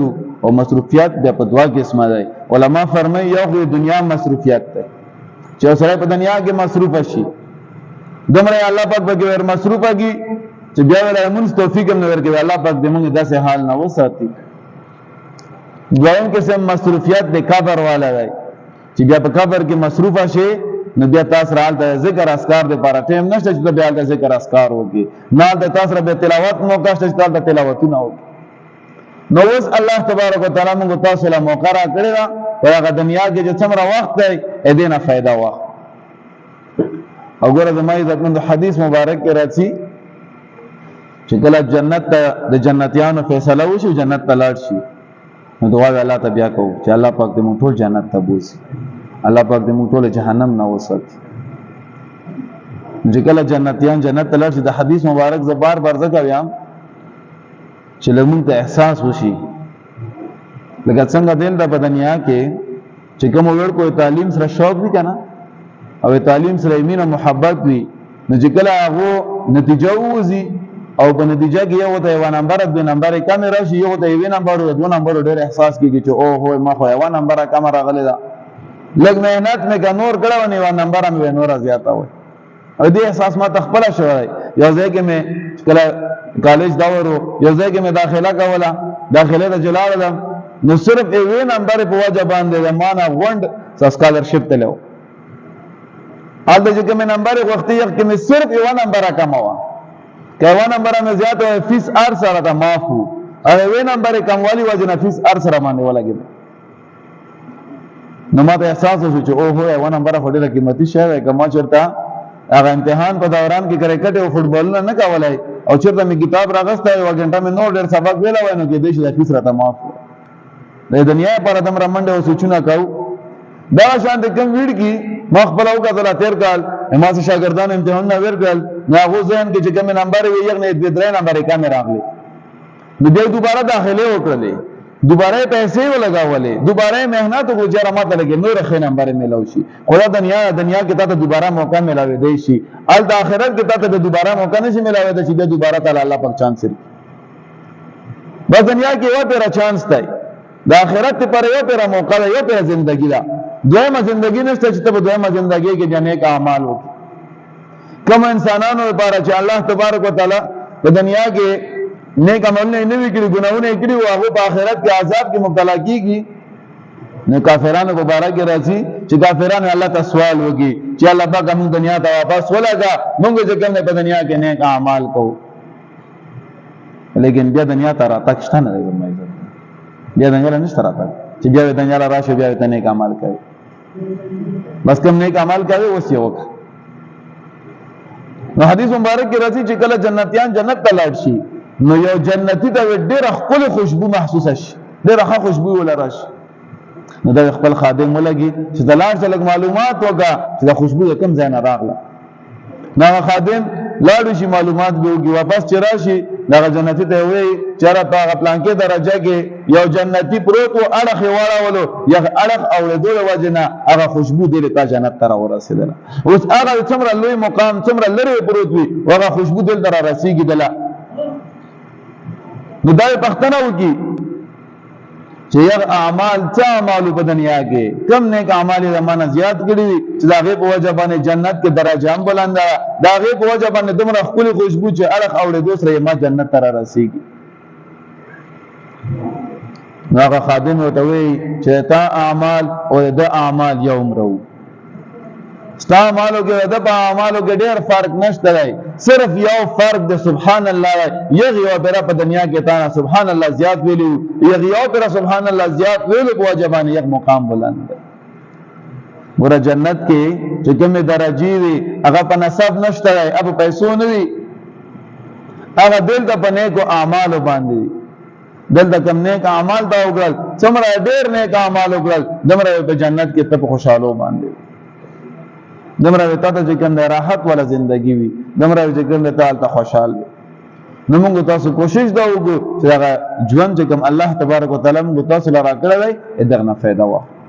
شو او مصروفیات بیا په دوا قسمه دی علما فرمایي یو خو دنیا مصروفیات دی چې سره په دنیا کې مصروف شي دومره الله پاک به ور مصروفه کی چې بیا ولر مونږ توفیق هم نه ورکوي الله پاک دې موږ داسې حال نه وساتي دویم قسم مصروفیات د قبر والا دی چې بیا په قبر کې مصروفه شي نو بیا تاسو رال ته ذکر اسکار د لپاره ټیم نشته چې بیا د ذکر اسکار وکي نه د تاسو به تلاوت موقع شته چې د تلاوت نه وکي نو اوس الله تبارک وتعالى موږ تاسو له موقع را کړی دا په هغه دنیا کې چې څومره وخت دی اې دینه فائدہ واخ او ګوره زما عزتمند حدیث مبارک کې راځي چې کله جنت د جنتیانو فیصله وشي جنت ته لاړ شي نو دعا الله ته بیا کوو چې الله پاک دې موږ ټول جنت ته بوزي الله پاک دې موږ ټول جهنم نه وساتي چې کله جنتیان جنت ته لاړ شي د حدیث مبارک ز بار بار ذکر یم چې لمون ته احساس وشي لکه څنګه دل د دنیا کې چې کوم ور کوئی تعلیم سره شوق وي کنه او تعلیم سره مینه محبت وي نو چې کله هغه نتیجه وځي او په نتیجه کې یو ته یو نمبر د نمبر کم راشي یو ته یو نمبر او دو نمبر ډېر احساس کیږي چې او هو ما خو یو نمبر کم راغلی دا لږ مهنت مې کا نور کړو نه یو نمبر مې نور زیاته وي او دې احساس ما تخپل شوی یو ځای کې مې کله کالج دا ورو یو ځای کې مې داخله کوله داخله د جلال ده نو صرف یو نمبر په وجه باندې معنا غوند سکالرشپ ته له اته چې کوم نمبر وختي یو کې مې صرف یو نمبر کماوه کله نمبر مې زیات وي فیس ار سره دا معفو او یو نمبر کموالی وجه نه فیس ار سره باندې ولګید نو ماته احساس وشو چې او هو یو نمبر هډه قیمتي شی دی کما چرته هغه امتحان په دوران کې کرکټ او فوټبال نه کولای او چرته مې کتاب راغسته یو غنټه مې نو ډېر سبق ویلا وای نو کې دې شي د فیس راته معفو د دنیا پر دم رمنډ او سوچونه کاو دا شان د کم ویډ کی مخبل او کتل تیر کال ما سه شاګردان امتحان نه ورکړل نه غو ځین کې چې کوم نمبر وي یو نه د درې نمبر کم راغلی نو بیا دوباره داخله وکړلې دوباره پیسې ولګاولې دوباره مهنت وګجره ماته لګي نور خې نمبر ملو شي خدا دنیا کې ته دوباره موقع ملاوي دی شي ال د اخرت کې ته دوباره موقع نشي ملاوي دی چې دوباره تعالی الله پاک چانس لري بس دنیا کې یو پیرا چانس دی د اخرت پر یو پیرا موقع دی یو پیرا ژوندۍ ده دویمه ژوندۍ نشته چې ته دویمه ژوندۍ کې جنې کا اعمال وکړي کوم انسانانو لپاره چې الله تبارک وتعالى په دنیا کې نیک عملونه نه وکړي ګناونه کړي او هغه په آخرت کې عذاب کې مبتلا کیږي نو کافرانو مبارک راځي چې کافرانو الله ته سوال وکړي چې الله پاک موږ دنیا ته واپس ولګا موږ چې کوم په دنیا کې نیک اعمال کوو لیکن بیا دنیا ته راتګ شته نه دی بیا دنیا نشته راتګ چې بیا دنیا راشه بیا ته نیک اعمال کوي بس کوم نیک اعمال کوي اوس یو نو حدیث مبارک کې راځي چې کله جنتیان جنت ته لاړ شي نو یو جنتی ته ډېر خپل خوشبو محسوسه شي ډېر ښه خوشبو ولرش نو د خپل خادم ولګي چې د لاړ څخه معلومات وکړه چې د خوشبو کوم ځای نه راغله نو خادم لاړ شي معلومات به وګي واپس چر شي دا جنتی ته وي چر په پلان کې درجه کې یو جنتی پروت او اړخ واړولو یا اړخ اولیدل وجنه هغه خوشبو دې ته جنت ته ورسېدله اوس هغه څومره لوی مقام څومره لري پروت وي هغه خوشبو دې ته رسیږي دله نو دا پختنه وکي چې یو اعمال څه اعمال په دنیا کې کم نیک اعمال زمانه زیات کړی چې دا غي په وجه باندې جنت کې درجه هم بلند دا غي په وجه باندې دومره خپل خوشبو چې اړه اورې دوسره ما جنت ته رسیږي هغه خادم ورته وی چې تا اعمال او د اعمال یوم رو ستا اعمالو کې د اعمالو کې ډېر فرق نشته دی صرف یو فرق د سبحان الله یغي او پر په دنیا کې تا سبحان الله زیات ویلو یغي او پر سبحان الله زیات ویلو په وجبان یک مقام بلند ګور جنت کې چې کومه درجه وي هغه په نسب نشته دی اب پیسو نه وي هغه دل د پنه کو اعمال باندې دل د کم نیک اعمال دا وګړل څومره ډېر نیک اعمال وګړل دمره په جنت کې ته خوشاله باندې دمره ته چې کوم راحت ولا ژوندۍ وي دمره چې کوم ته خوشحال وي نو موږ تاسو کوشش دا وکړو چې هغه ژوند چې کوم الله تبارک وتعالى موږ تاسو لپاره کړی دی دغه نه فائدہ واخلو